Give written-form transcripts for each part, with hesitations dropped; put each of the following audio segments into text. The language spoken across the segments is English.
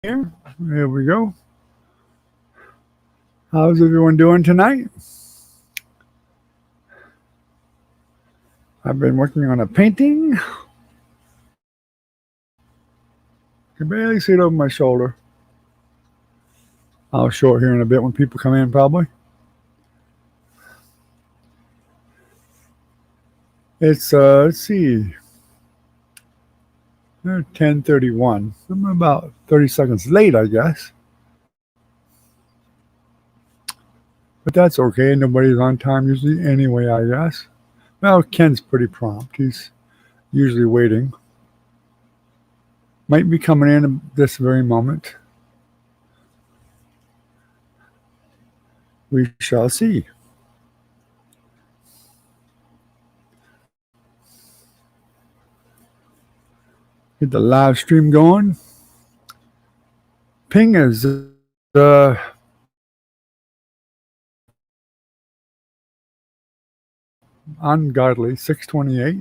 here. Here we go. How's everyone doing tonight? I've been working on a painting. I can barely see it over my shoulder. I'll show it here in a bit when people come in, probably. It's let's see, 10:31. I'm about 30 seconds late, I guess. But that's okay. Nobody's on time usually anyway, I guess. Well, Ken's pretty prompt. He's usually waiting. Might be coming in this very moment. We shall see. Get the live stream going. Ping is ungodly, 628.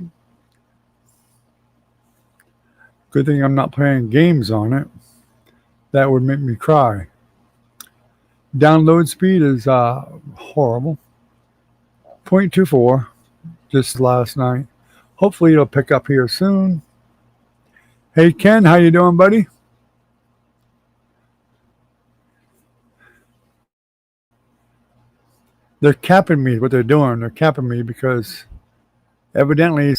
Good thing I'm not playing games on it. That would make me cry. Download speed is horrible. 0.24 just last night. Hopefully it'll pick up here soon. Hey Ken, how you doing, buddy? They're capping me, what they're doing. They're capping me because evidently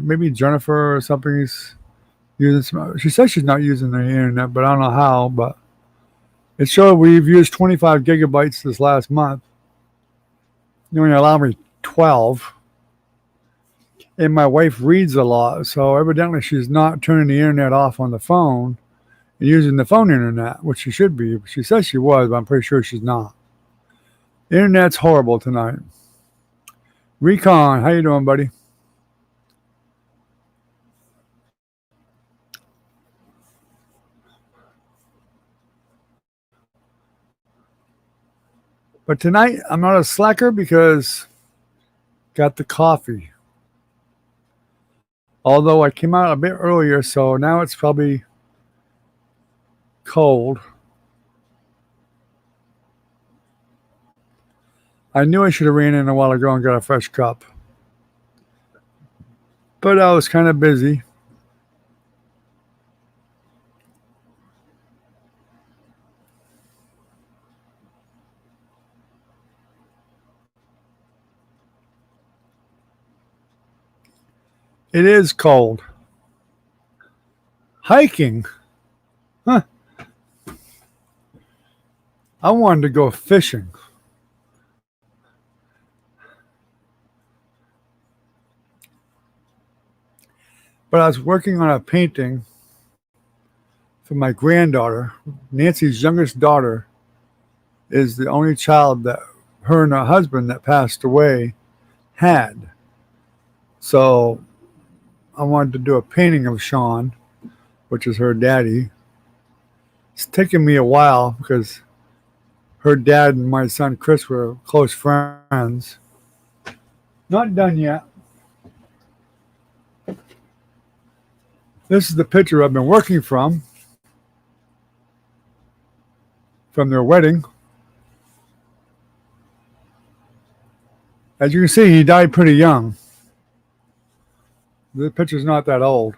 maybe Jennifer or something's using some. She says she's not using the internet, but I don't know how. But it showed we've used 25 gigabytes this last month. You only allow me 12. And my wife reads a lot, so evidently she's not turning the internet off on the phone and using the phone internet, which she should be. She says she was, but I'm pretty sure she's not. The internet's horrible tonight. Recon, how you doing, buddy? But tonight, I'm not a slacker because got the coffee. Although I came out a bit earlier, so now it's probably cold. I knew I should have ran in a while ago and got a fresh cup. But I was kind of busy. It is cold. Hiking? Huh. I wanted to go fishing. But I was working on a painting for my granddaughter. Nancy's youngest daughter is the only child that her and her husband that passed away had. So I wanted to do a painting of Sean, which is her daddy. It's taken me a while because her dad and my son Chris were close friends. Not done yet. This is the picture I've been working from their wedding. As you can see, he died pretty young. The picture's not that old.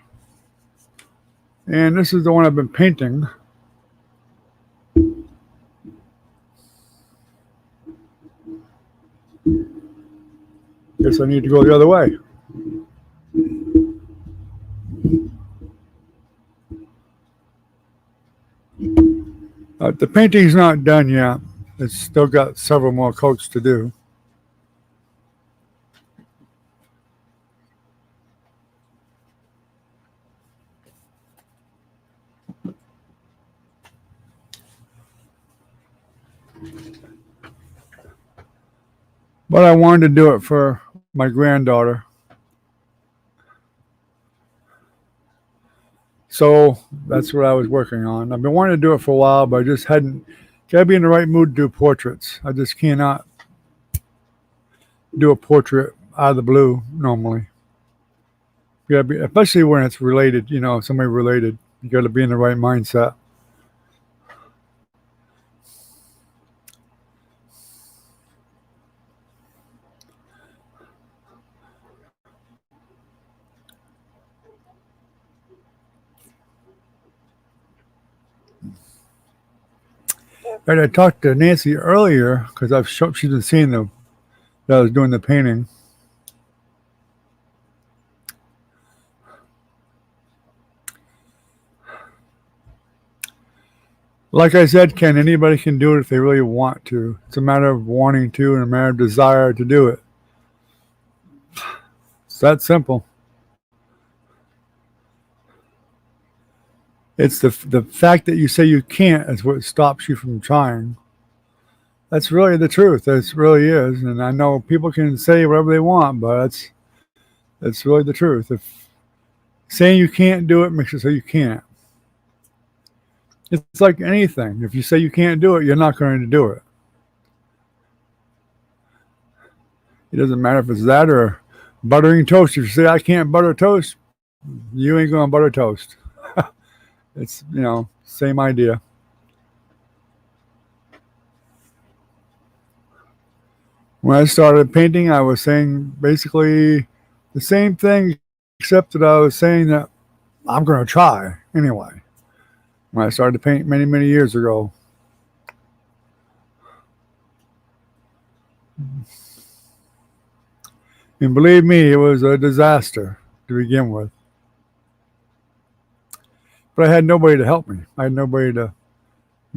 And this is the one I've been painting. Guess I need to go the other way. The painting's not done yet. It's still got several more coats to do. But I wanted to do it for my granddaughter. So that's what I was working on. I've been wanting to do it for a while, but I just hadn't. Gotta be in the right mood to do portraits. I just cannot do a portrait out of the blue normally. Gotta be, especially when it's related, somebody related. You got to be in the right mindset. And I talked to Nancy earlier because she's been seeing that I was doing the painting. Like I said, Ken, anybody can do it if they really want to. It's a matter of wanting to and a matter of desire to do it. It's that simple. It's the fact that you say you can't is what stops you from trying. That's really the truth. That really is. And I know people can say whatever they want, but that's really the truth. If saying you can't do it makes it so you can't. It's like anything. If you say you can't do it, you're not going to do it. It doesn't matter if it's that or buttering toast. If you say I can't butter toast, you ain't going to butter toast. It's, same idea. When I started painting, I was saying basically the same thing, except that I was saying that I'm going to try anyway. When I started to paint many, many years ago. And believe me, it was a disaster to begin with. But I had nobody to help me. I had nobody to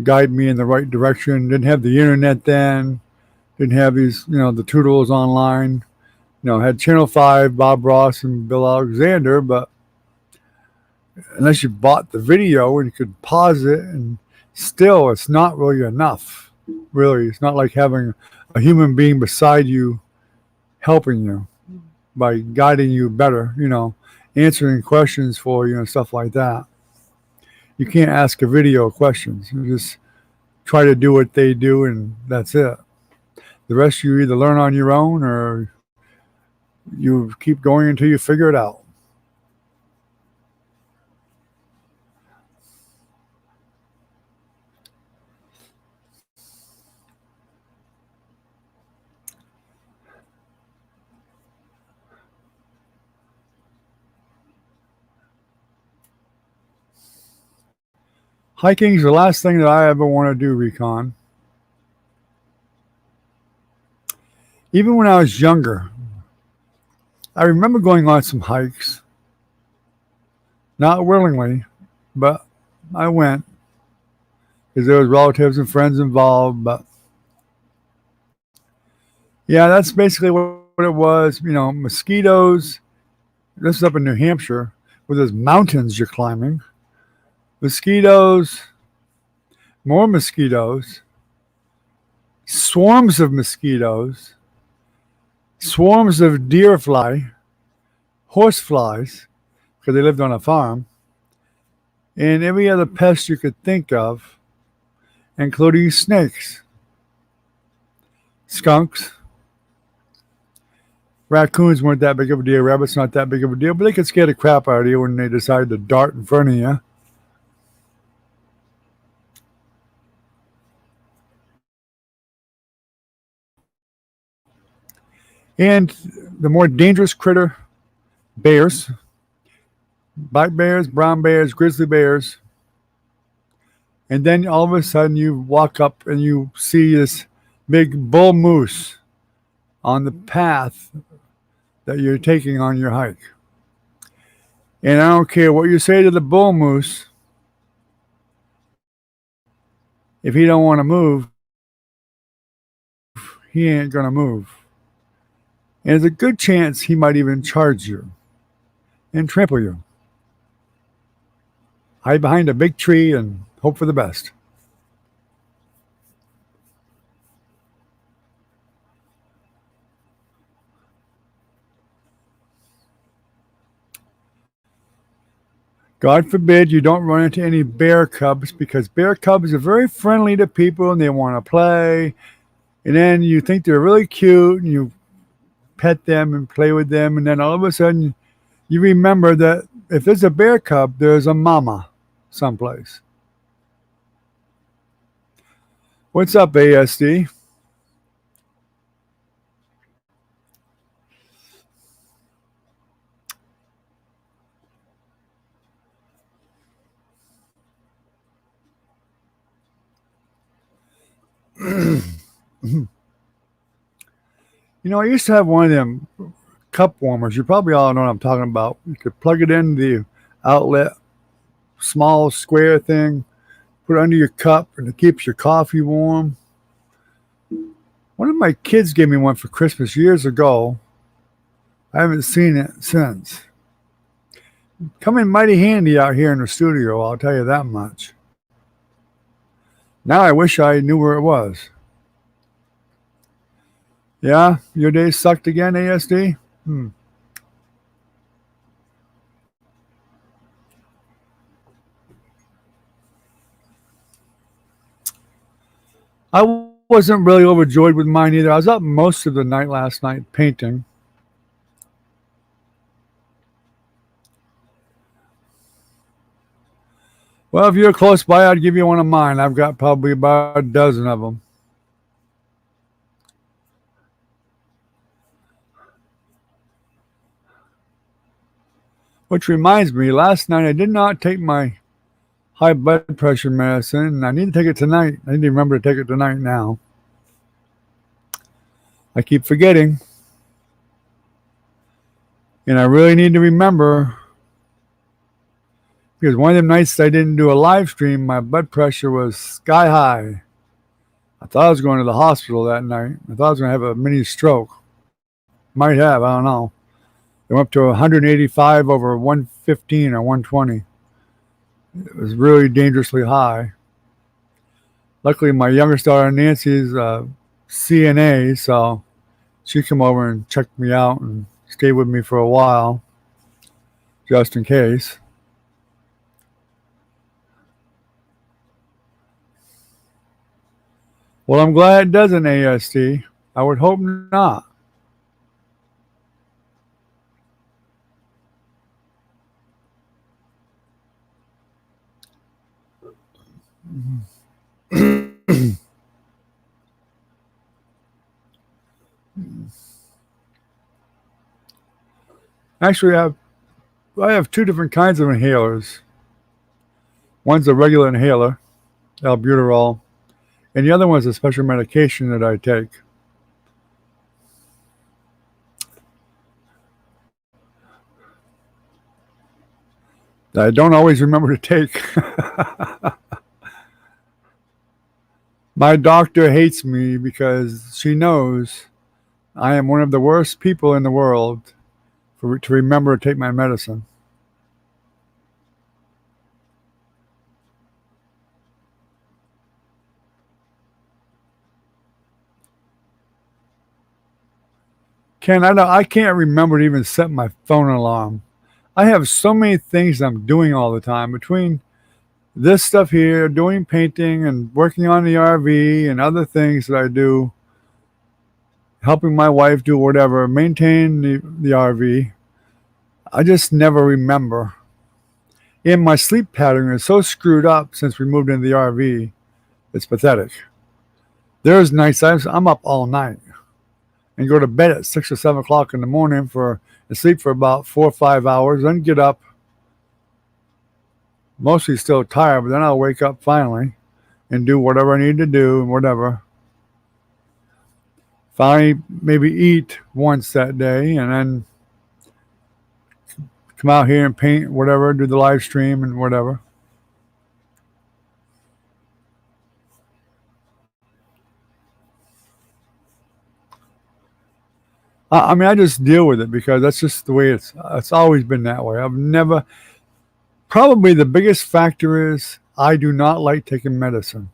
guide me in the right direction. Didn't have the internet then. Didn't have these, the tutorials online. Had Channel 5, Bob Ross, and Bill Alexander, but unless you bought the video and you could pause it, and still, it's not really enough. Really, it's not like having a human being beside you helping you by guiding you better, answering questions for you and stuff like that. You can't ask a video questions. You just try to do what they do, and that's it. The rest you either learn on your own or you keep going until you figure it out. Hiking is the last thing that I ever want to do, Recon. Even when I was younger, I remember going on some hikes. Not willingly, but I went because there was relatives and friends involved. But yeah, that's basically what it was. Mosquitoes. This is up in New Hampshire, where there's mountains you're climbing. Mosquitoes, more mosquitoes, swarms of mosquitoes, swarms of deer fly, horse flies, because they lived on a farm, and every other pest you could think of, including snakes, skunks. Raccoons weren't that big of a deal. Rabbits not that big of a deal, but they could scare the crap out of you when they decide to dart in front of you. And the more dangerous critter, bears, black bears, brown bears, grizzly bears. And then all of a sudden you walk up and you see this big bull moose on the path that you're taking on your hike. And I don't care what you say to the bull moose, if he don't want to move, he ain't going to move. And there's a good chance he might even charge you and trample you. Hide behind a big tree and hope for the best. God forbid you don't run into any bear cubs, because bear cubs are very friendly to people and they want to play. And then you think they're really cute and you pet them and play with them. And then all of a sudden you remember that if there's a bear cub, there's a mama. someplace. What's up, ASD? I used to have one of them cup warmers. You probably all know what I'm talking about. You could plug it in the outlet, small square thing, put it under your cup, and it keeps your coffee warm. One of my kids gave me one for Christmas years ago. I haven't seen it since. Come in mighty handy out here in the studio, I'll tell you that much. Now I wish I knew where it was. Yeah, your day sucked again, ASD? I wasn't really overjoyed with mine either. I was up most of the night last night painting. Well, if you're close by, I'd give you one of mine. I've got probably about a dozen of them. Which reminds me, last night I did not take my high blood pressure medicine, and I need to take it tonight. I need to remember to take it tonight now. I keep forgetting. And I really need to remember, because one of them nights I didn't do a live stream, my blood pressure was sky high. I thought I was going to the hospital that night. I thought I was going to have a mini stroke. Might have, I don't know. It went up to 185 over 115 or 120. It was really dangerously high. Luckily, my youngest daughter, Nancy, is a CNA, so she came over and checked me out and stayed with me for a while, just in case. Well, I'm glad it doesn't, ASD. I would hope not. Actually, I have two different kinds of inhalers. One's a regular inhaler, albuterol, and the other one's a special medication that I take. That I don't always remember to take. My doctor hates me because she knows I am one of the worst people in the world to remember to take my medicine. Ken, I can't remember to even set my phone alarm. I have so many things I'm doing all the time between this stuff here, doing painting and working on the RV and other things that I do, helping my wife do whatever, maintain the RV. I just never remember. And my sleep pattern is so screwed up since we moved into the RV, it's pathetic. There's nights I'm up all night and go to bed at 6 or 7 o'clock in the morning and sleep for about 4 or 5 hours, then get up, mostly still tired, but then I'll wake up finally and do whatever I need to do and whatever. Finally, maybe eat once that day and then come out here and paint, whatever, do the live stream and whatever. I mean, I just deal with it because that's just the way it's always been that way. I've never, probably the biggest factor is I do not like taking medicine.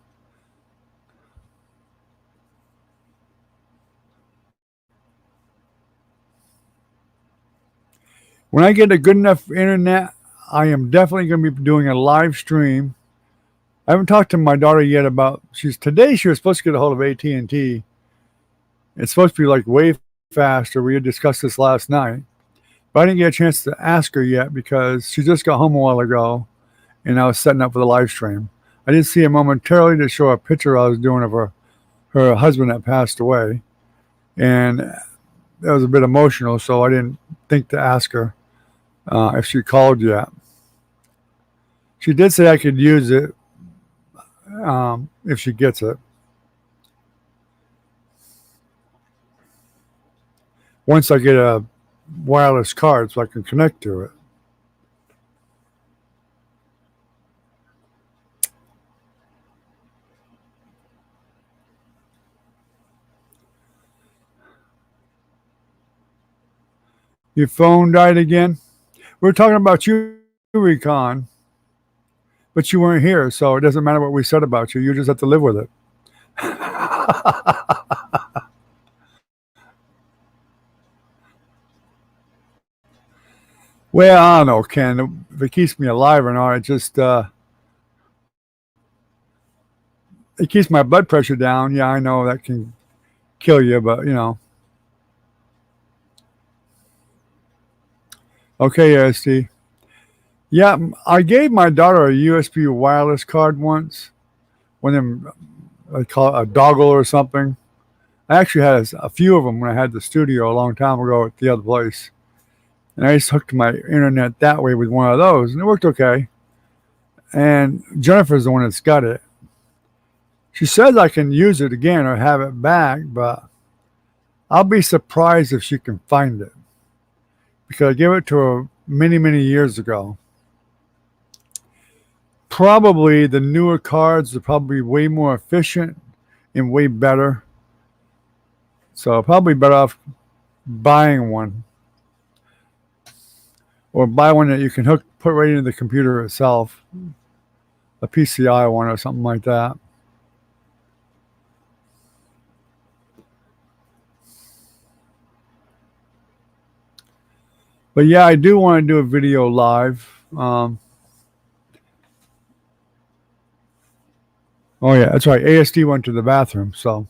When I get a good enough internet, I am definitely going to be doing a live stream. I haven't talked to my daughter yet about, today she was supposed to get a hold of AT&T. It's supposed to be like way faster. We had discussed this last night, but I didn't get a chance to ask her yet because she just got home a while ago and I was setting up for the live stream. I did see her momentarily to show a picture I was doing of her husband that passed away, and that was a bit emotional, so I didn't think to ask her if she called yet. She did say I could use it if she gets it. Once I get a wireless card so I can connect to it. Your phone died again? We were talking about you, Recon, but you weren't here, so it doesn't matter what we said about you. You just have to live with it. Well, I don't know, Ken. If it keeps me alive or not, it just it keeps my blood pressure down. Yeah, I know that can kill you, but you know. Okay, EST. Yeah, I gave my daughter a USB wireless card once. One of them, I call it a doggle or something. I actually had a few of them when I had the studio a long time ago at the other place. And I just hooked my internet that way with one of those, and it worked okay. And Jennifer's the one that's got it. She says I can use it again or have it back, but I'll be surprised if she can find it, because I gave it to her many, many years ago. Probably the newer cards are probably way more efficient and way better. So probably better off buying one, or buy one that you can put right into the computer itself, a PCI one or something like that. But yeah, I do want to do a video live. Oh yeah, that's right. ASD went to the bathroom, so.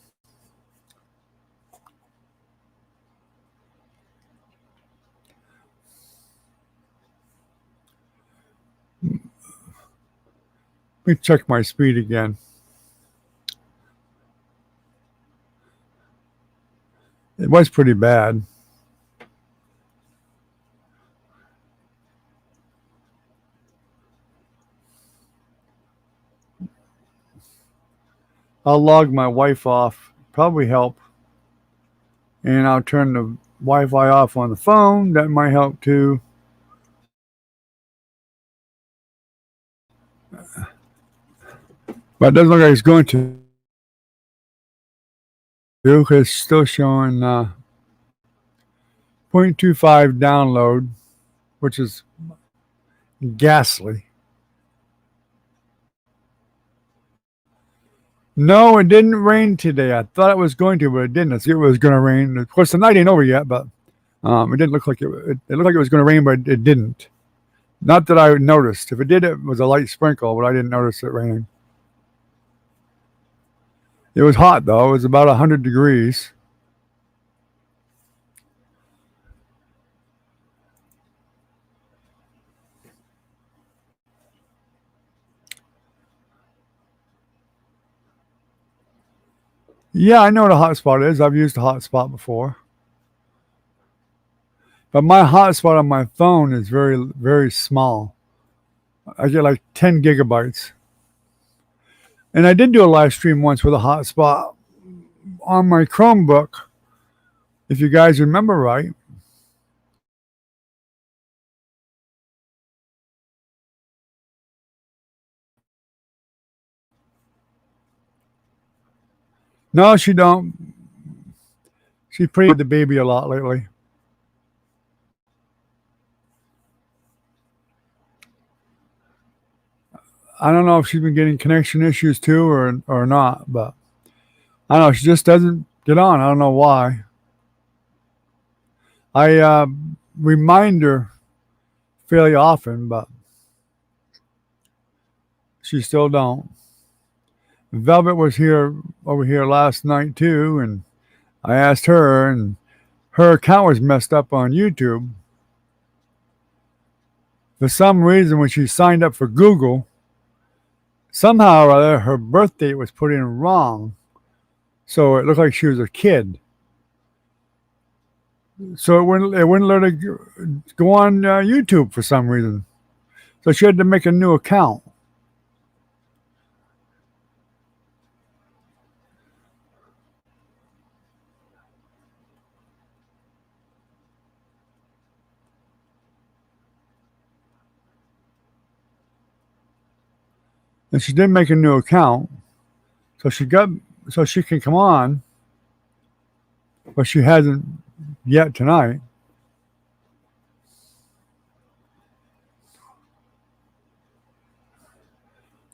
Let me check my speed again. It was pretty bad. I'll log my wife off, probably help. And I'll turn the Wi-Fi off on the phone. That might help too. But it doesn't look like it's going to, because it's still showing 0.25 download, which is ghastly. No, it didn't rain today. I thought it was going to, but it didn't. It was going to rain. Of course, the night ain't over yet, but it didn't look like it looked like it was going to rain, but it didn't. Not that I noticed. If it did, it was a light sprinkle, but I didn't notice it raining. It was hot, though. It was about 100 degrees. Yeah, I know what a hotspot is. I've used a hotspot before. But my hotspot on my phone is very, very small. I get like 10 gigabytes. And I did do a live stream once with a hotspot on my Chromebook, if you guys remember right. No, she don't. She's pretty with the baby a lot lately. I don't know if she's been getting connection issues too or not, but I don't know. She just doesn't get on. I don't know why. I remind her fairly often, but she still don't. Velvet was over here last night too, and I asked her, and her account was messed up on YouTube. For some reason, when she signed up for Google, somehow or other, her birth date was put in wrong. So it looked like she was a kid. So it wouldn't let her go on YouTube for some reason. So she had to make a new account. And she did make a new account. So she can come on, but she hasn't yet tonight.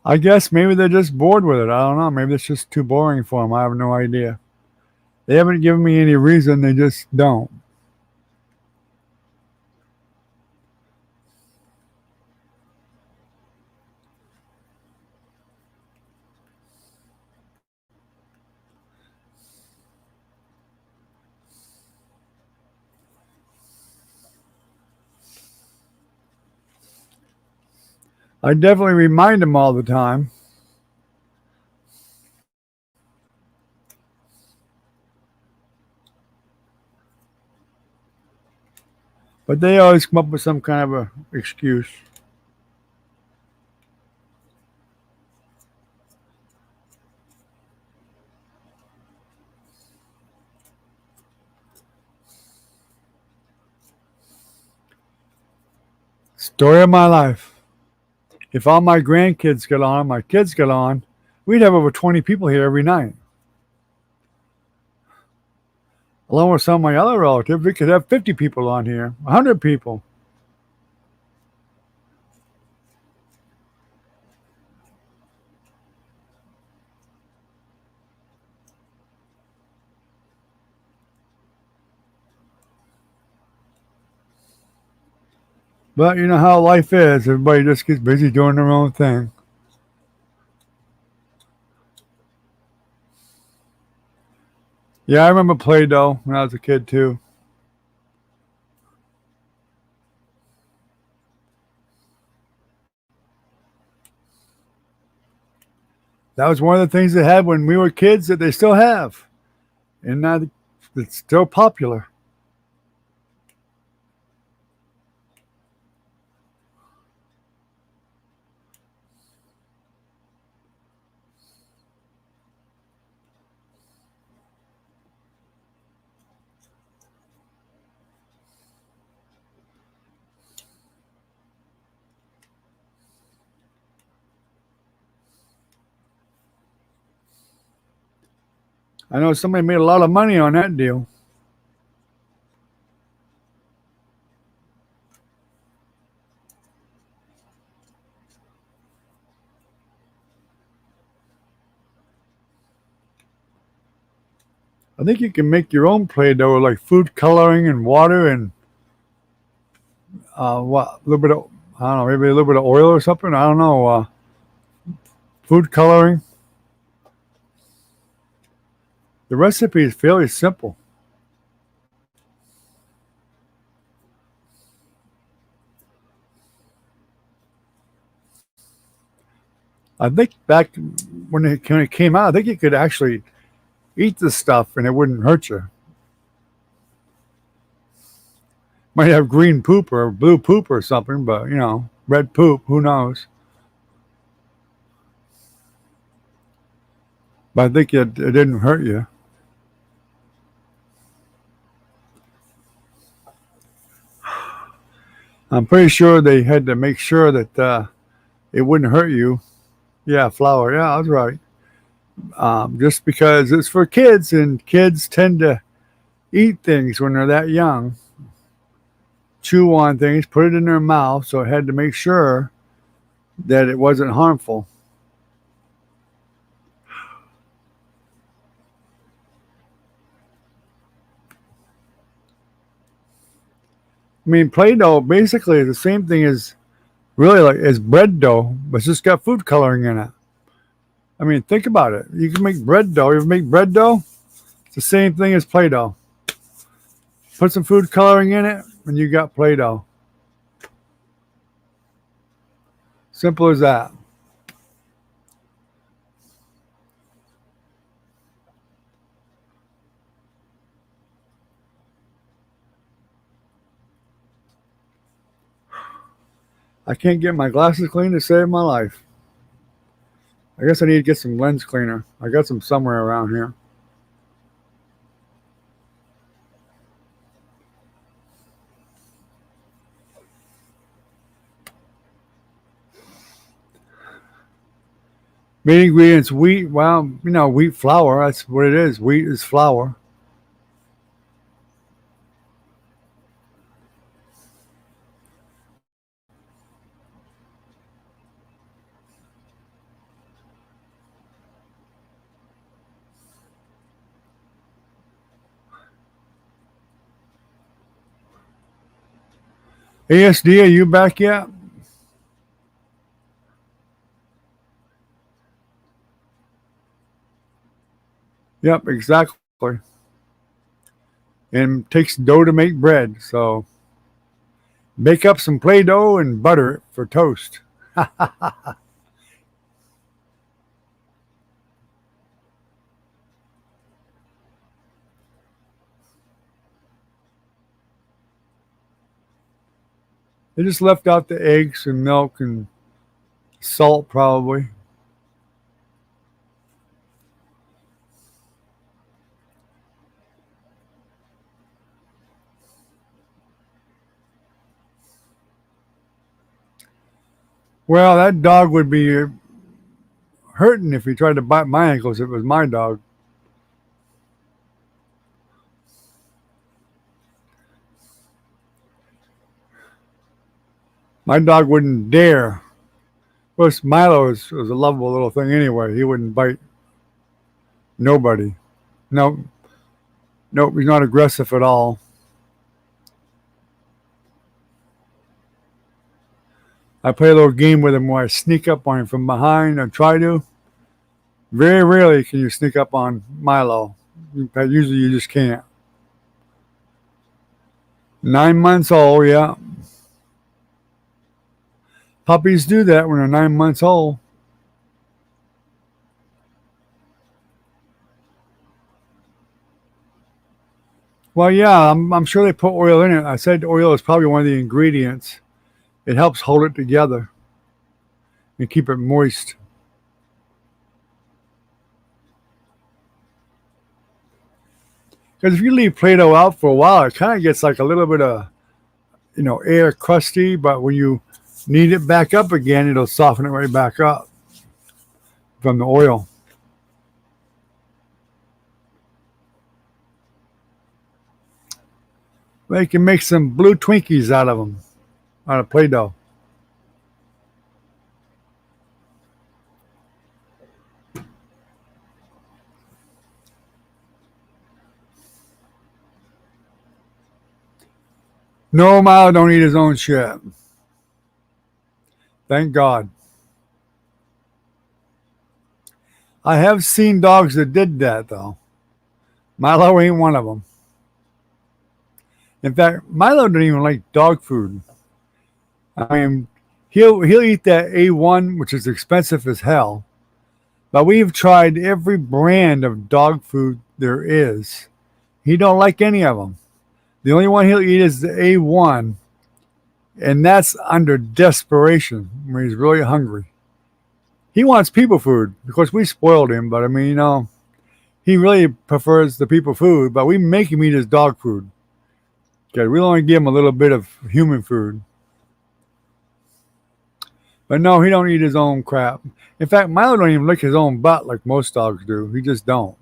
I guess maybe they're just bored with it. I don't know. Maybe it's just too boring for them. I have no idea. They haven't given me any reason. They just don't. I definitely remind them all the time. But they always come up with some kind of a excuse. Story of my life. If all my grandkids get on, my kids get on, we'd have over 20 people here every night. Along with some of my other relatives, we could have 50 people on here, 100 people. But you know how life is. Everybody just gets busy doing their own thing. Yeah, I remember Play-Doh when I was a kid too. That was one of the things they had when we were kids that they still have. And now it's still popular. I know somebody made a lot of money on that deal. I think you can make your own Play-Doh with like food coloring and water and a little bit of, I don't know, maybe a little bit of oil or something. I don't know. Food coloring. The recipe is fairly simple. I think back when it came out, I think you could actually eat the stuff and it wouldn't hurt you. Might have green poop or blue poop or something, but you know, red poop, who knows? But I think it didn't hurt you. I'm pretty sure they had to make sure that it wouldn't hurt you. Yeah, flour. Yeah, I was right. Just because it's for kids, and kids tend to eat things when they're that young, chew on things, put it in their mouth. So it had to make sure that it wasn't harmful. I mean, Play-Doh basically is the same thing as really like as bread dough, but it's just got food coloring in it. I mean, think about it. You can make bread dough. You ever make bread dough? It's the same thing as Play-Doh. Put some food coloring in it, and you got Play-Doh. Simple as that. I can't get my glasses clean to save my life. I guess I need to get some lens cleaner. I got some somewhere around here. Main ingredients: wheat. Well, wheat flour. That's what it is. Wheat is flour. ASD, are you back yet? Yep, exactly. And it takes dough to make bread, so make up some Play-Doh and butter it for toast. They just left out the eggs and milk and salt, probably. Well, that dog would be hurting if he tried to bite my ankles if it was my dog. My dog wouldn't dare. Of course, Milo was a lovable little thing anyway. He wouldn't bite nobody. No, nope, he's not aggressive at all. I play a little game with him where I sneak up on him from behind. I try to. Very rarely can you sneak up on Milo. Usually you just can't. 9 months old, yeah. Puppies do that when they're 9 months old. Well, yeah, I'm sure they put oil in it. I said oil is probably one of the ingredients. It helps hold it together and keep it moist. Because if you leave Play-Doh out for a while, it kind of gets like a little bit of, air crusty. But when you knead it back up again, it'll soften it right back up from the oil. They can make some blue Twinkies out of them, out of Play-Doh. No, Milo don't eat his own shit. Thank God. I have seen dogs that did that, though. Milo ain't one of them. In fact, Milo doesn't even like dog food. I mean, he'll eat that A1, which is expensive as hell. But we've tried every brand of dog food there is. He don't like any of them. The only one he'll eat is the A1, and that's under desperation when he's really hungry. He wants people food. Of course, we spoiled him, but I mean, he really prefers the people food, but we make him eat his dog food. Okay, we'll only give him a little bit of human food. But no, he don't eat his own crap. In fact, Milo don't even lick his own butt like most dogs do. He just don't.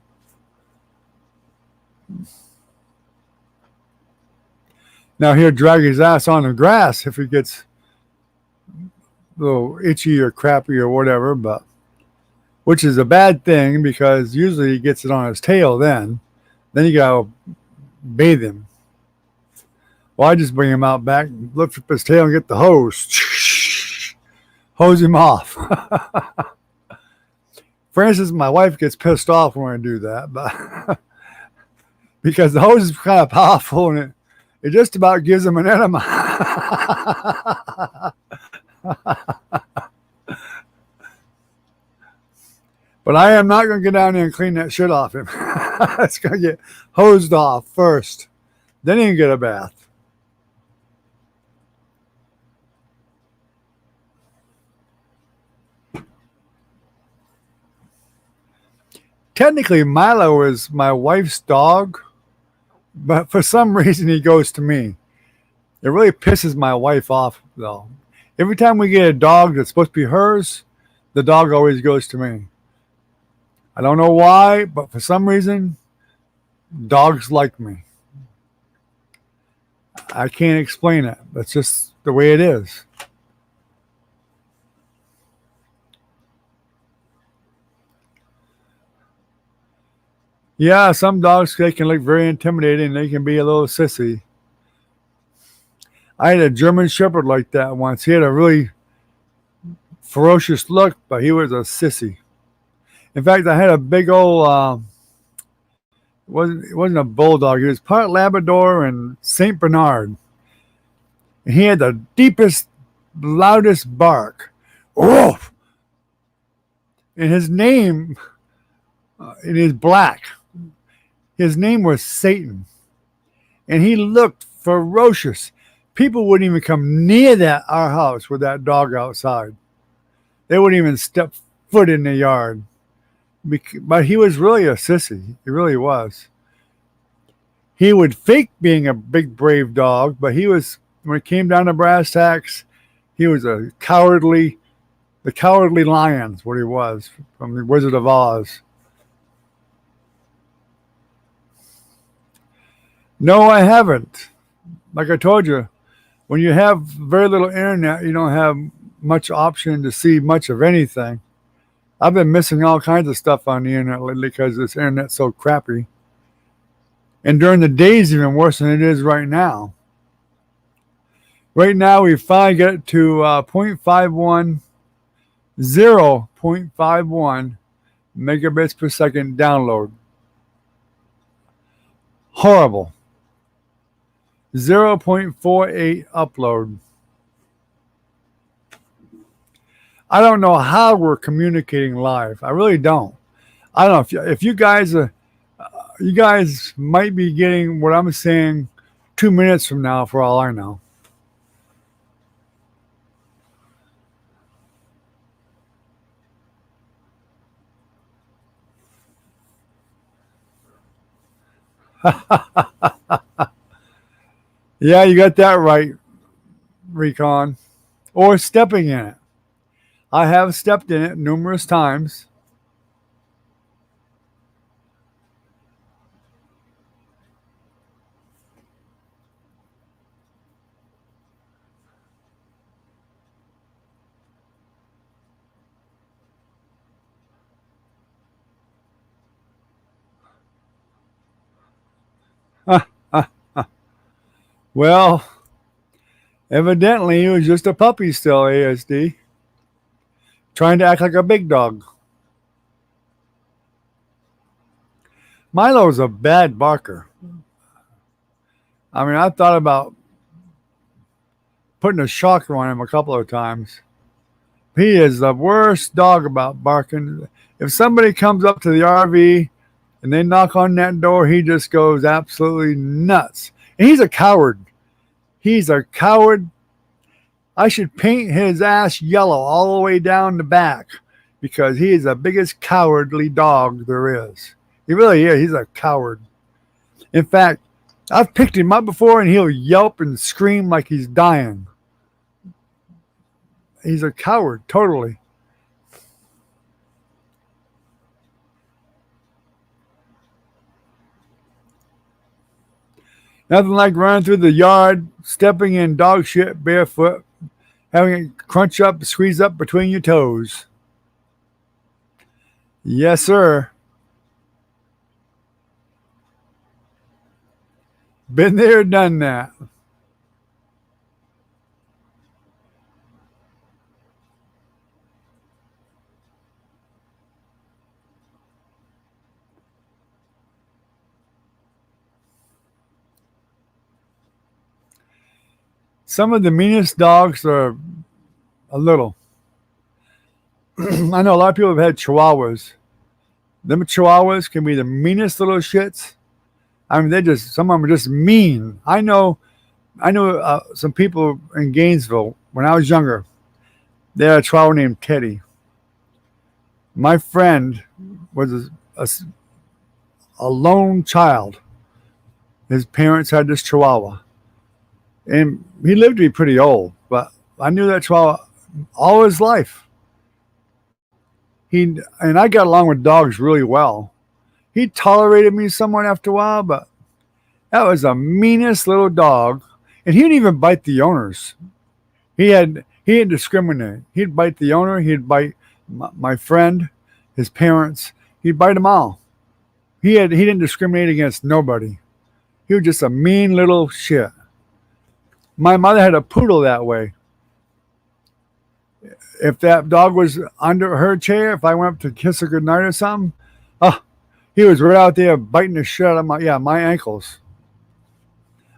Now he'll drag his ass on the grass if he gets a little itchy or crappy or whatever, but which is a bad thing because usually he gets it on his tail then. Then you gotta bathe him. Well, I just bring him out back, lift up his tail and get the hose. Hose him off. For instance, my wife gets pissed off when I do that, but because the hose is kind of powerful and it just about gives him an enema. But I am not going to get down there and clean that shit off him. It's going to get hosed off first. Then he can get a bath. Technically, Milo is my wife's dog, but for some reason he goes to me. It really pisses my wife off, though. Every time we get a dog that's supposed to be hers, the dog always goes to me. I don't know why, but for some reason, dogs like me. I can't explain it. That's just the way it is. Yeah, some dogs, they can look very intimidating. They can be a little sissy. I had a German Shepherd like that once. He had a really ferocious look, but he was a sissy. In fact, I had a big old, it wasn't a bulldog. He was part Labrador and Saint Bernard. And he had the deepest, loudest bark. Woof! And his name, it is black. His name was Satan. And he looked ferocious. People wouldn't even come near our house with that dog outside. They wouldn't even step foot in the yard. But he was really a sissy. He really was. He would fake being a big, brave dog, but he was, when it came down to brass tacks, he was the cowardly lion is what he was from the Wizard of Oz. No, I haven't. Like I told you, when you have very little internet, you don't have much option to see much of anything. I've been missing all kinds of stuff on the internet lately because this internet's so crappy. And during the days, even worse than it is right now. Right now, we finally get to 0.51 megabits per second download. Horrible. 0.48 upload. I don't know how we're communicating live. I really don't. I don't know if you guys you guys might be getting what I'm saying 2 minutes from now, for all I know. Yeah, you got that right, Recon. Or stepping in it. I have stepped in it numerous times. Well, evidently he was just a puppy still, ASD. Trying to act like a big dog. Milo's a bad barker. I mean, I thought about putting a shocker on him a couple of times. He is the worst dog about barking. If somebody comes up to the RV and they knock on that door, he just goes absolutely nuts. And he's a coward. He's a coward. I should paint his ass yellow all the way down the back because he is the biggest cowardly dog there is. He really is. He's a coward. In fact, I've picked him up before and he'll yelp and scream like he's dying. He's a coward, totally. Nothing like running through the yard, stepping in dog shit barefoot, having it crunch up, squeeze up between your toes. Yes, sir. Been there, done that. Some of the meanest dogs are a little. I know a lot of people have had Chihuahuas. Them Chihuahuas can be the meanest little shits. I mean, some of them are just mean. I know some people in Gainesville when I was younger. They had a Chihuahua named Teddy. My friend was a lone child. His parents had this Chihuahua, and he lived to be pretty old. But I knew that Chihuahua all his life. And I got along with dogs really well. He tolerated me somewhat after a while, but that was the meanest little dog. And he didn't even bite the owners. He didn't discriminate. He'd bite the owner. He'd bite my friend, his parents. He'd bite them all. He didn't discriminate against nobody. He was just a mean little shit. My mother had a poodle that way. If that dog was under her chair, if I went up to kiss her goodnight or something, oh, he was right out there biting the shit out of my ankles.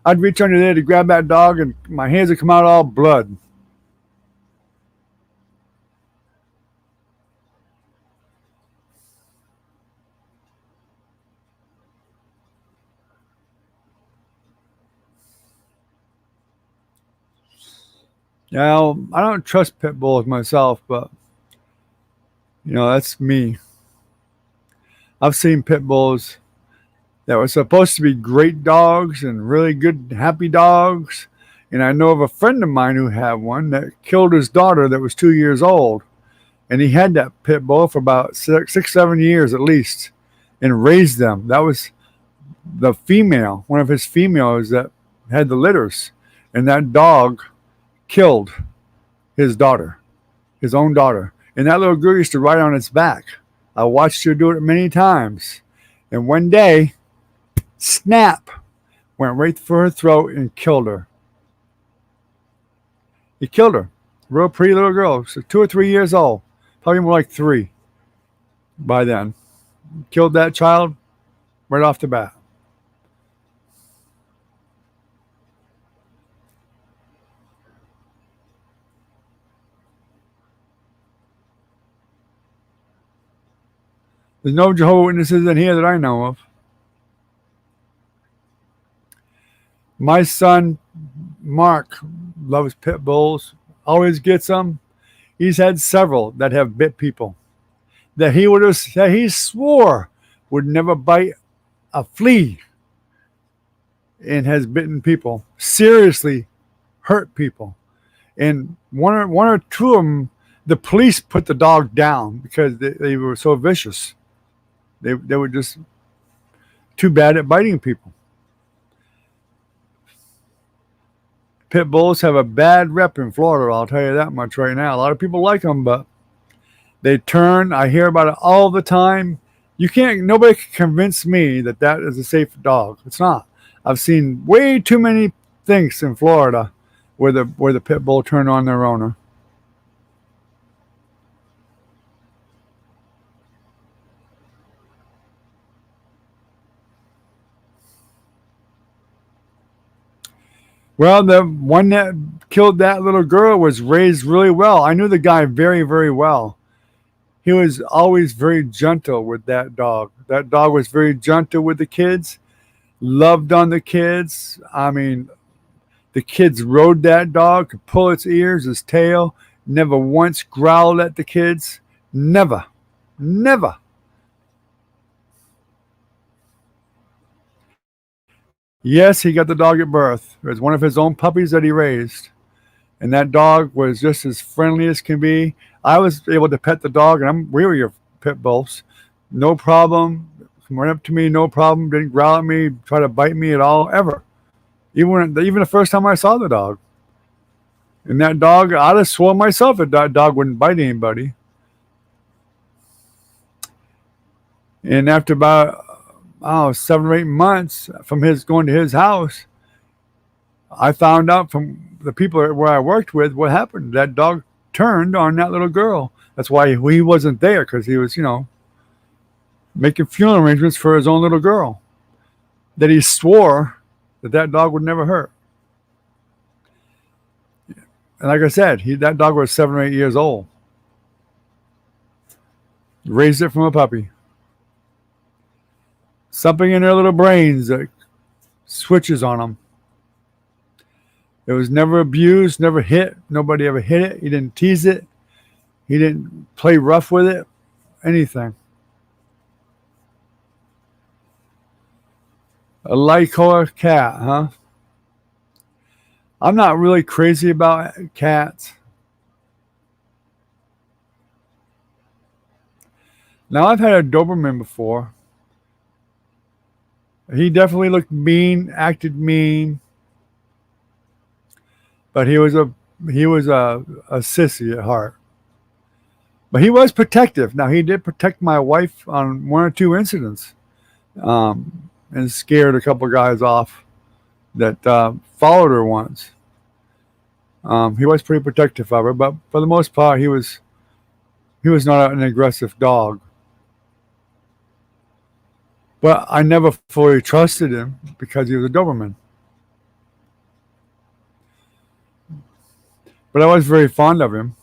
I'd reach under there to grab that dog, and my hands would come out all blood. Now, I don't trust pit bulls myself, but that's me. I've seen pit bulls that were supposed to be great dogs and really good, happy dogs. And I know of a friend of mine who had one that killed his daughter that was 2 years old. And he had that pit bull for about 6, 7 years at least and raised them. That was the female, one of his females that had the litters. And that dog killed his daughter, his own daughter. And that little girl used to ride on its back. I watched her do it many times. And one day, snap, went right for her throat and killed her. He killed her. Real pretty little girl, so 2 or 3 years old. Probably more like 3 by then. Killed that child right off the bat. There's no Jehovah's Witnesses in here that I know of. My son, Mark, loves pit bulls, always gets them. He's had several that have bit people that he swore would never bite a flea, and has bitten people, seriously hurt people. And one or two of them, the police put the dog down because they were so vicious. They were just too bad at biting people. Pit bulls have a bad rep in Florida, I'll tell you that much right now. A lot of people like them, but they turn. I hear about it all the time. Nobody can convince me that is a safe dog. It's not. I've seen way too many things in Florida where the pit bull turned on their owner. Well, the one that killed that little girl was raised really well. I knew the guy very, very well. He was always very gentle with that dog. That dog was very gentle with the kids, loved on the kids. I mean, the kids rode that dog, could pull its ears, its tail, never once growled at the kids. Never. Never. Yes, he got the dog at birth. It was one of his own puppies that he raised. And that dog was just as friendly as can be. I was able to pet the dog, and we were your pit bulls. No problem. Went up to me, no problem. Didn't growl at me, try to bite me at all, ever. Even the first time I saw the dog. And that dog, I'd have sworn myself that dog wouldn't bite anybody. And after about 7 or 8 months from his going to his house, I found out from the people where I worked with what happened. That dog turned on that little girl. That's why he wasn't there, because he was, making funeral arrangements for his own little girl that he swore that dog would never hurt. And like I said, that dog was 7 or 8 years old. Raised it from a puppy. something in their little brains that switches on them. It was never abused, never hit. Nobody ever hit it. He didn't tease it. He didn't play rough with it. Anything. A Lycoa cat, huh? I'm not really crazy about cats. Now, I've had a Doberman before. He definitely looked mean, acted mean, but he was a sissy at heart. But he was protective. Now, he did protect my wife on 1 or 2 incidents, and scared a couple of guys off that followed her once. He was pretty protective of her, but for the most part, he was not an aggressive dog. But I never fully trusted him because he was a Doberman. But I was very fond of him.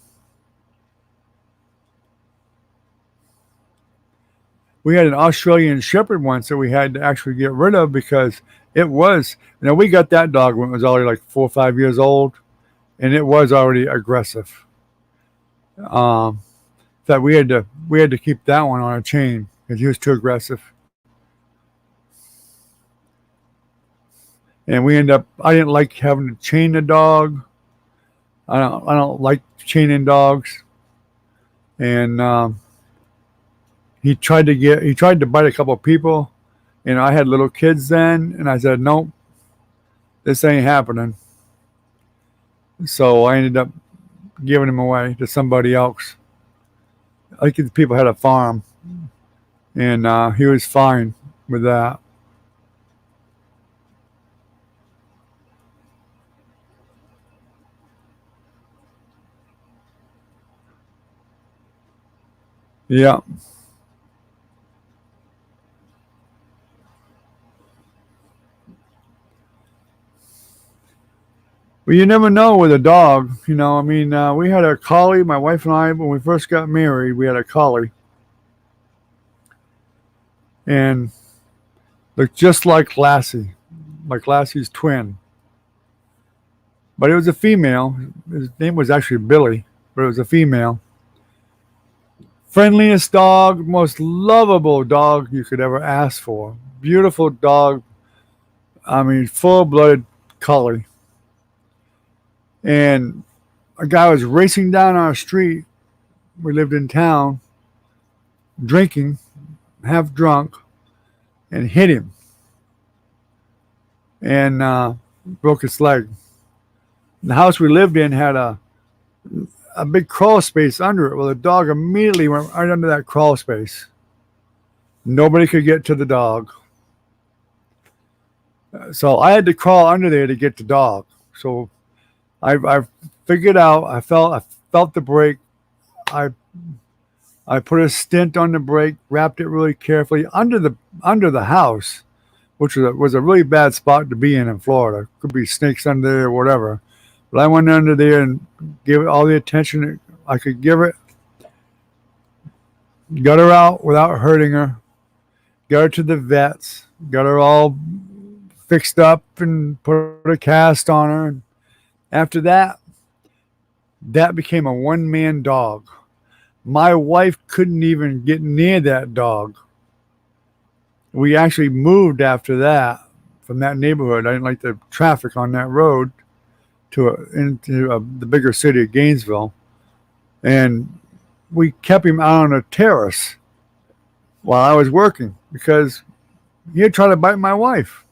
We had an Australian Shepherd once that we had to actually get rid of because it was, we got that dog when it was already like 4 or 5 years old, and it was already aggressive. That we had to keep that one on a chain because he was too aggressive. And I didn't like having to chain the dog. I don't like chaining dogs. And he tried to bite a couple of people. I had little kids then, and I said, nope, this ain't happening. So I ended up giving him away to somebody else. I think the people had a farm, and he was fine with that. Yeah. Well, you never know with a dog. We had a collie. My wife and I, when we first got married, we had a collie. And looked just like Lassie Lassie's twin. But it was a female. His name was actually Billy, but it was a female. Friendliest dog, most lovable dog you could ever ask for. Beautiful dog. Full-blooded collie. And a guy was racing down our street. We lived in town, drinking, half drunk, and hit him. And broke his leg. The house we lived in had a big crawl space under it. Well, the dog immediately went right under that crawl space. Nobody could get to the dog. So I had to crawl under there to get the dog. So I figured out, I felt the brake. I put a stint on the brake, wrapped it really carefully under the house, which was a really bad spot to be in Florida. Could be snakes under there or whatever. But I went under there and gave it all the attention I could give it. Got her out without hurting her. Got her to the vets. Got her all fixed up and put a cast on her. And after that became a one-man dog. My wife couldn't even get near that dog. We actually moved after that from that neighborhood. I didn't like the traffic on that road into the bigger city of Gainesville. And we kept him out on a terrace while I was working because he'd try to bite my wife.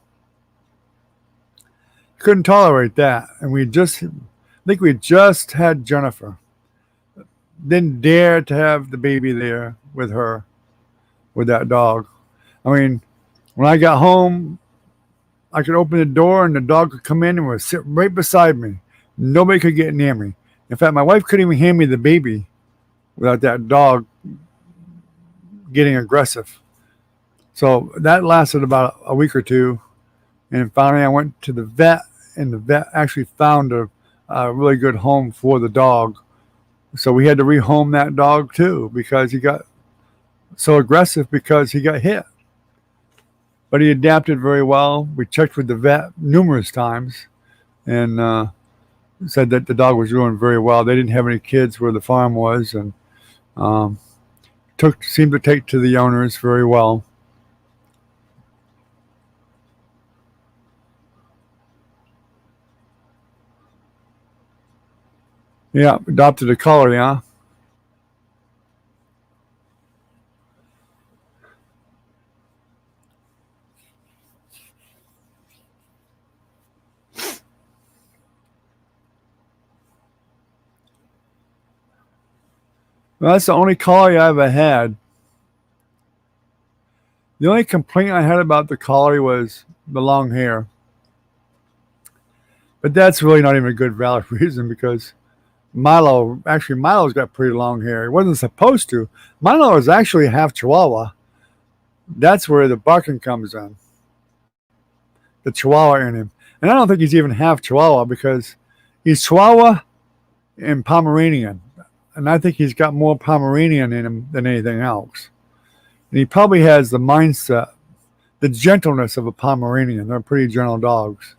Couldn't tolerate that. And I think we just had Jennifer. Didn't dare to have the baby there with her, with that dog. When I got home, I could open the door and the dog could come in and would sit right beside me. Nobody could get near me. In fact, my wife couldn't even hand me the baby without that dog getting aggressive. So that lasted about a week or two. And finally I went to the vet, and the vet actually found a really good home for the dog. So we had to rehome that dog too because he got so aggressive because he got hit. but he adapted very well. We checked with the vet numerous times, and said that the dog was doing very well. They didn't have any kids where the farm was, and um, seemed to take to the owners very well. Yeah, adopted a collie, huh? Well, that's the only collie I ever had. The only complaint I had about the collie was the long hair. But that's really not even a good valid reason because Milo's got pretty long hair. He wasn't supposed to. Milo is actually half Chihuahua. That's where the barking comes in. The Chihuahua in him. And I don't think he's even half Chihuahua because he's Chihuahua and Pomeranian. And I think he's got more Pomeranian in him than anything else. And he probably has the mindset, the gentleness of a Pomeranian. They're pretty gentle dogs.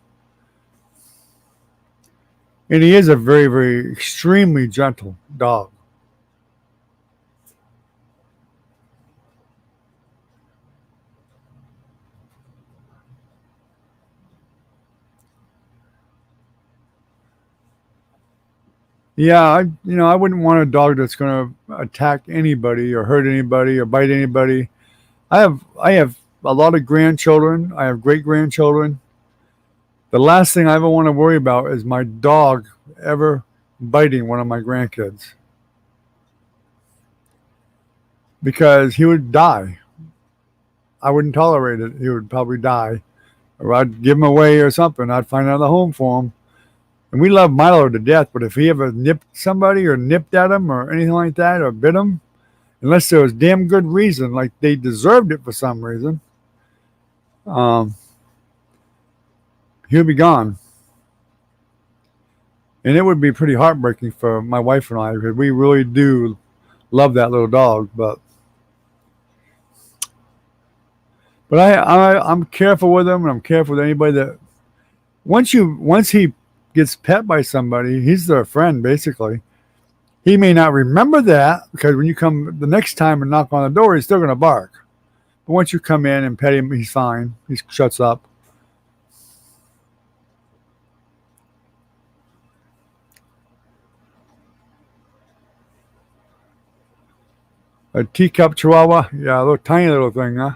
And he is a very, very extremely gentle dog. Yeah, I wouldn't want a dog that's going to attack anybody or hurt anybody or bite anybody. I have a lot of grandchildren. I have great grandchildren. The last thing I ever want to worry about is my dog ever biting one of my grandkids because he would die. I wouldn't tolerate it. He would probably die, or I'd give him away or something. I'd find another home for him. And we love Milo to death, but if he ever nipped somebody or nipped at him or anything like that or bit him, unless there was damn good reason, like they deserved it for some reason, um, he'll be gone. And it would be pretty heartbreaking for my wife and I because we really do love that little dog. But I'm careful with him, and I'm careful with anybody that once he gets pet by somebody, he's their friend basically. He may not remember that because when you come the next time and knock on the door, he's still going to bark. But once you come in and pet him, he's fine. He shuts up. A teacup chihuahua, yeah, a little tiny little thing, huh?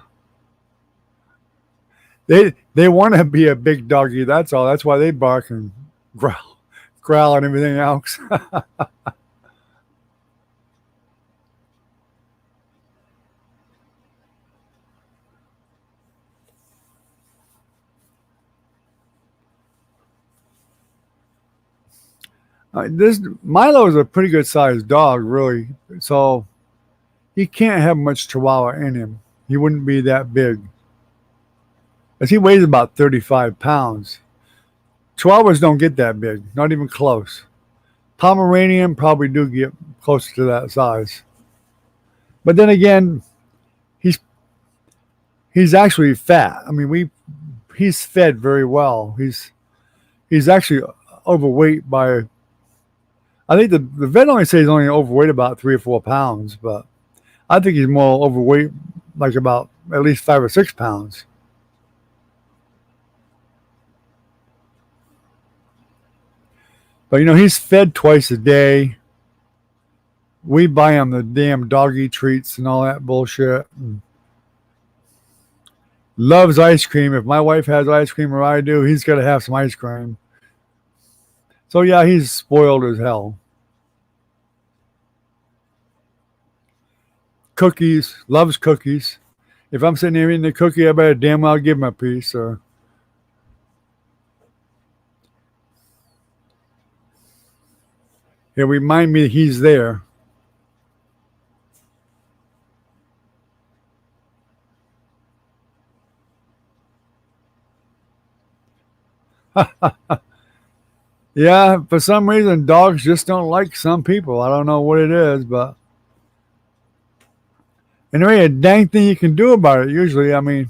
They want to be a big doggy. That's all. That's why they bark and growl and everything else. This Milo is a pretty good sized dog, really. So he can't have much Chihuahua in him. He wouldn't be that big. As he weighs about 35 pounds. Chihuahuas don't get that big, not even close. Pomeranian probably do get closer to that size. But then again, he's he's actually fat. I mean, he's fed very well. He's actually overweight by. I think the vet only says he's only overweight about 3 or 4 pounds, but I think he's more overweight, like about at least 5 or 6 pounds. But he's fed twice a day. We buy him the damn doggy treats and all that bullshit. And loves ice cream. If my wife has ice cream or I do, he's got to have some ice cream. So yeah, he's spoiled as hell. Cookies, loves cookies. If I'm sitting there eating a cookie, I better damn well give him a piece. Or he'll remind me he's there. Yeah, for some reason, dogs just don't like some people. I don't know what it is, but and there ain't a dang thing you can do about it. Usually, I mean,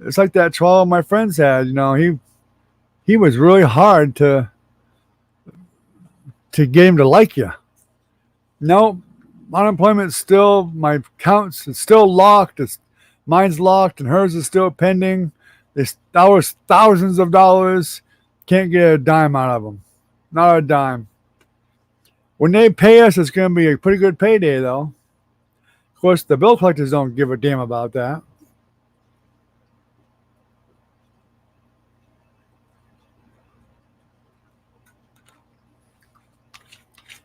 It's like that trial my friends had. He was really hard to get him to like you. No, unemployment's still my accounts. It's still locked. Mine's locked, and hers is still pending. That was thousands of dollars. Can't get a dime out of them. Not a dime. When they pay us, it's going to be a pretty good payday, though. Of course, the bill collectors don't give a damn about that.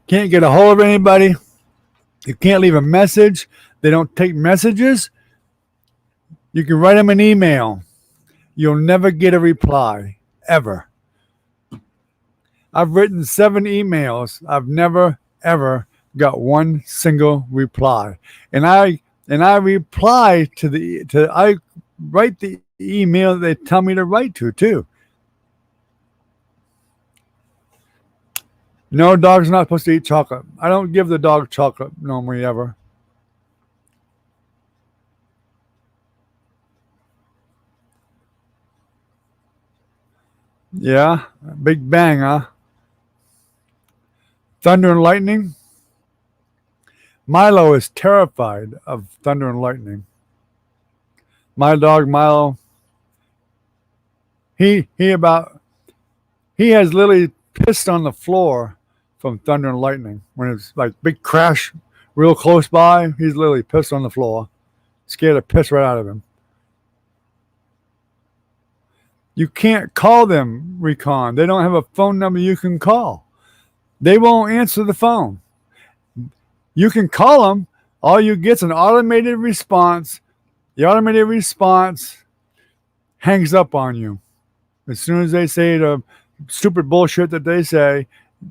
Can't get a hold of anybody. You can't leave a message. They don't take messages. You can write them an email. You'll never get a reply, ever. I've written 7 emails. I've never, ever got one single reply. And I reply I write the email they tell me to write to, too. No, dog's not supposed to eat chocolate. I don't give the dog chocolate normally, ever. Yeah, big bang, huh? Thunder and lightning. Milo is terrified of thunder and lightning. My dog Milo, he has literally pissed on the floor from thunder and lightning. When it's like big crash real close by, he's literally pissed on the floor, scared to piss right out of him. You can't call them, Recon. They don't have a phone number you can call. They won't answer the phone. You can call them. All you get's an automated response. The automated response hangs up on you. As soon as they say the stupid bullshit that they say,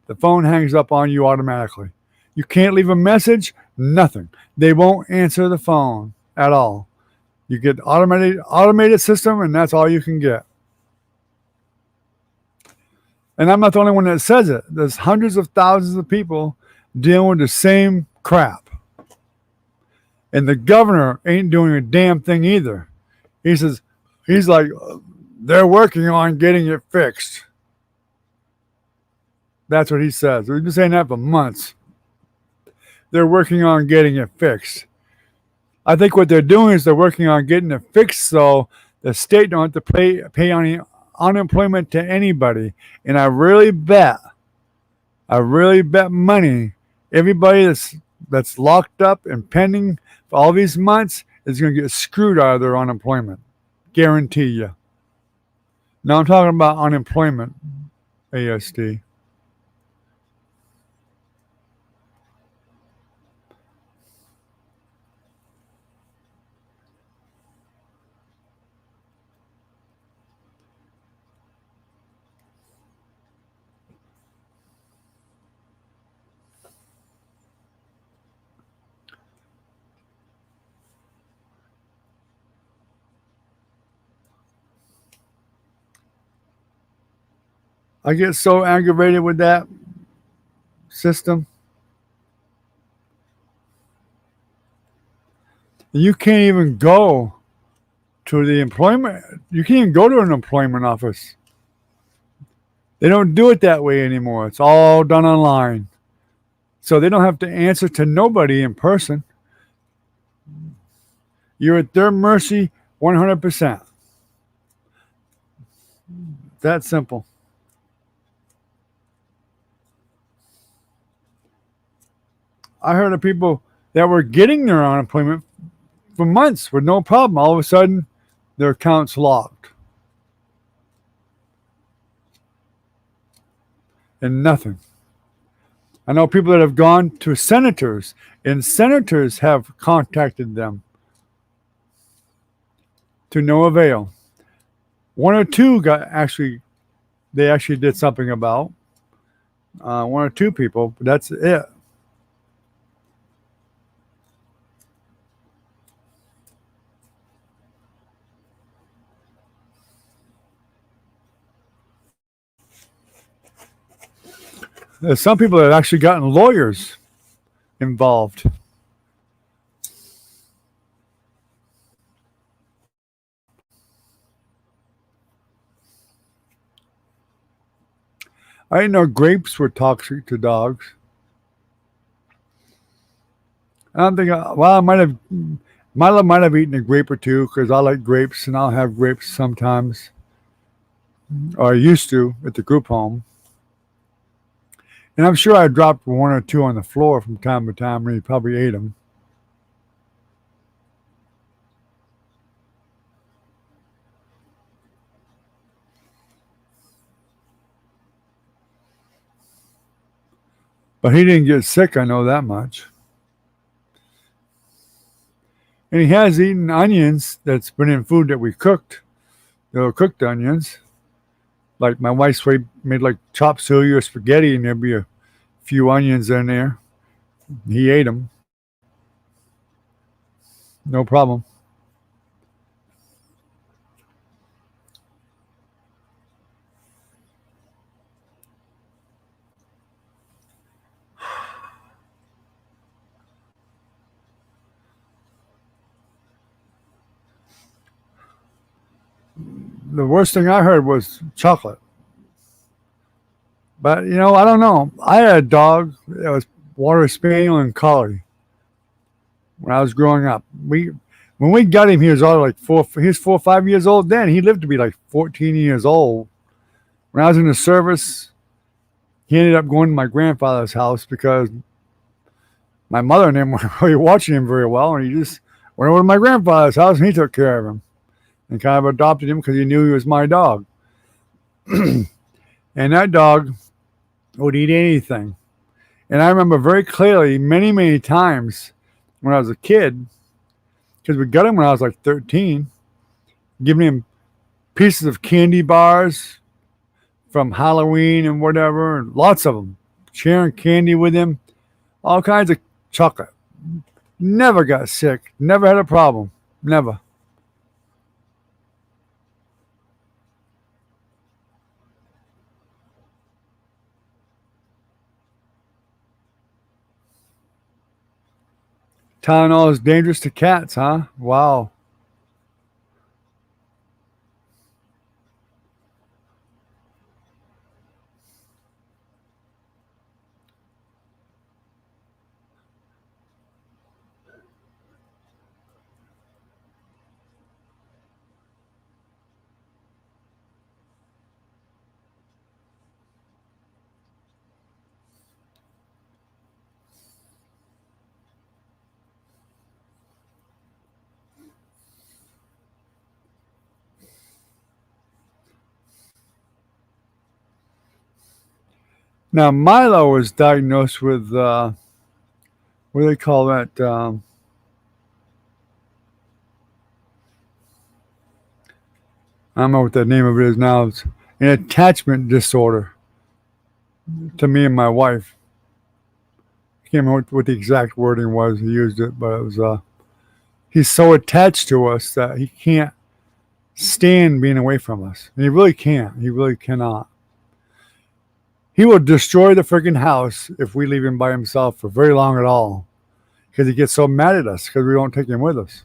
the phone hangs up on you automatically. You can't leave a message, nothing. They won't answer the phone at all. You get automated system, and that's all you can get. And I'm not the only one that says it. There's hundreds of thousands of people dealing with the same crap. And the governor ain't doing a damn thing either. He's like, they're working on getting it fixed. That's what he says. We've been saying that for months. They're working on getting it fixed. I think what they're doing is they're working on getting it fixed so the state don't have to pay any unemployment to anybody. And I really bet money everybody that's locked up and pending for all these months is going to get screwed out of their unemployment. Guarantee you. Now I'm talking about unemployment, AST. I get so aggravated with that system. You can't even go to the employment. You can't even go to an employment office. They don't do it that way anymore. It's all done online. So they don't have to answer to nobody in person. You're at their mercy 100%. That simple. I heard of people that were getting their unemployment for months with no problem. All of a sudden, their account's locked. And nothing. I know people that have gone to senators, and senators have contacted them to no avail. One or two they actually did something about. One or two people, but that's it. There's some people that have actually gotten lawyers involved. I didn't know grapes were toxic to dogs. I don't think. Well, I might have. Milo might have eaten a grape or two because I like grapes and I'll have grapes sometimes, or I used to at the group home. And I'm sure I dropped one or two on the floor from time to time, and he probably ate them. But he didn't get sick, I know that much. And he has eaten onions that's been in food that we cooked. They were cooked onions. Like my wife's made like chop suey or spaghetti, and there'd be a few onions in there. He ate them, no problem. The worst thing I heard was chocolate. But I don't know. I had a dog that was water spaniel and collie when I was growing up. When we got him, he was all like four. He was 4 or 5 years old then. He lived to be like 14 years old. When I was in the service, he ended up going to my grandfather's house because my mother and him weren't really watching him very well, and he just went over to my grandfather's house and he took care of him and kind of adopted him because he knew he was my dog. And that dog would eat anything. And I remember very clearly many, many times when I was a kid, because we got him when I was like 13, giving him pieces of candy bars from Halloween and whatever, and lots of them, sharing candy with him, all kinds of chocolate. Never got sick, never had a problem, never. Tylenol is dangerous to cats, huh? Wow. Now, Milo was diagnosed with, what do they call that? I don't know what the name of it is now. It's an attachment disorder to me and my wife. I can't remember what the exact wording was. He used it, but it was, he's so attached to us that he can't stand being away from us. And he really can't. He really cannot. He will destroy the freaking house if we leave him by himself for very long at all because he gets so mad at us because we don't take him with us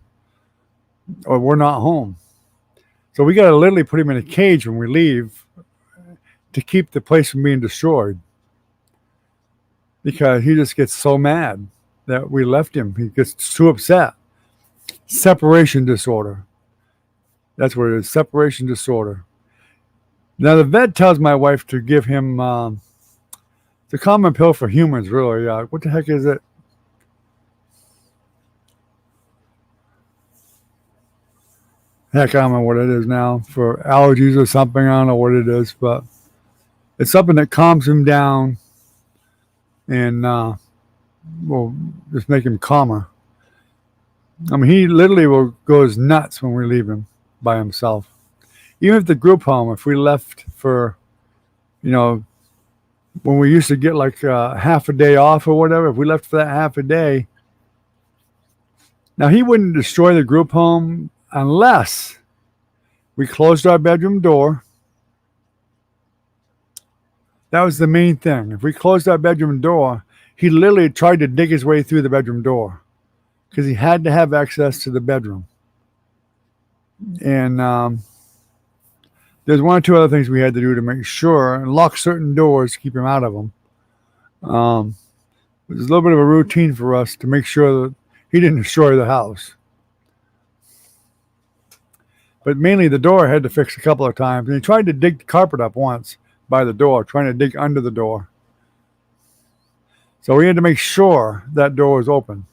or we're not home. So we got to literally put him in a cage when we leave to keep the place from being destroyed because he just gets so mad that we left him. He gets too upset. Separation disorder. That's what it is, separation disorder. Now, the vet tells my wife to give him the common pill for humans, really. What the heck is it? Heck, I don't know what it is now. For allergies or something, I don't know what it is, but it's something that calms him down and will just make him calmer. I mean, he literally will goes nuts when we leave him by himself. Even at the group home, if we left for, you know, when we used to get like half a day off or whatever, if we left for that half a day, now he wouldn't destroy the group home unless we closed our bedroom door. That was the main thing. If we closed our bedroom door, he literally tried to dig his way through the bedroom door because he had to have access to the bedroom. And there's one or two other things we had to do to make sure and lock certain doors to keep him out of them. It was a little bit of a routine for us to make sure that he didn't destroy the house. But mainly the door I had to fix a couple of times. And he tried to dig the carpet up once by the door, trying to dig under the door. So we had to make sure that door was open.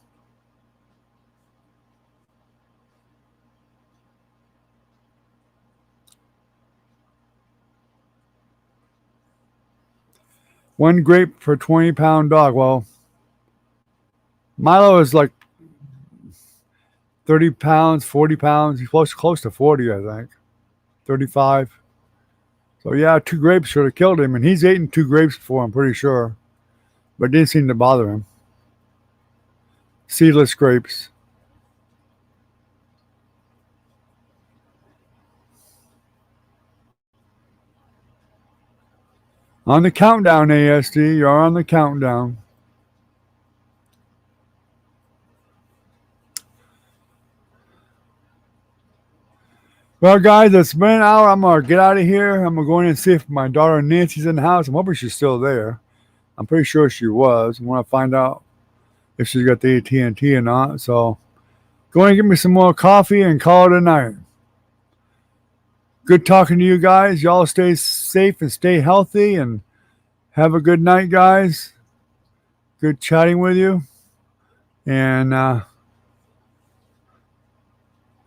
One grape for 20-pound dog. Well, Milo is like 30 pounds, 40 pounds. He's close to 40, I think. 35. So yeah, 2 grapes should have killed him. And he's eaten 2 grapes before, I'm pretty sure. But it didn't seem to bother him. Seedless grapes. On the countdown, ASD. You're on the countdown. Well, guys, it's been an hour. I'm going to get out of here. I'm going to go in and see if my daughter Nancy's in the house. I'm hoping she's still there. I'm pretty sure she was. I want to find out if she's got the AT&T or not. So go and get me some more coffee and call it a night. Good talking to you guys. Y'all stay safe and stay healthy and have a good night, guys. Good chatting with you. And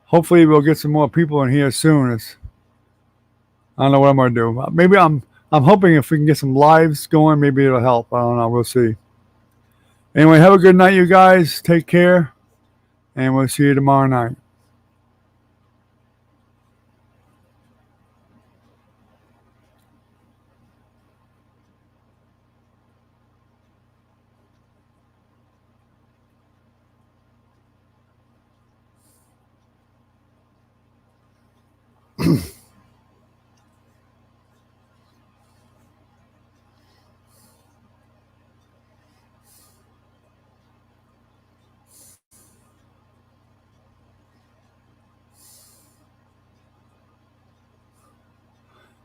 hopefully we'll get some more people in here soon. I don't know what I'm going to do. Maybe I'm hoping if we can get some lives going, maybe it'll help. I don't know. We'll see. Anyway, have a good night, you guys. Take care. And we'll see you tomorrow night.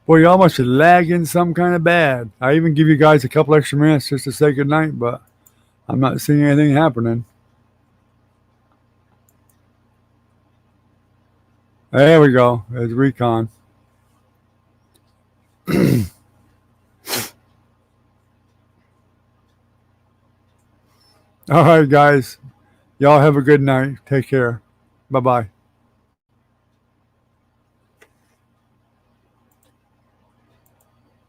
Boy, y'all must be lagging some kind of bad. I even give you guys a couple extra minutes just to say goodnight, but I'm not seeing anything happening. There we go. There's Recon. All right, guys. Y'all have a good night. Take care. Bye-bye.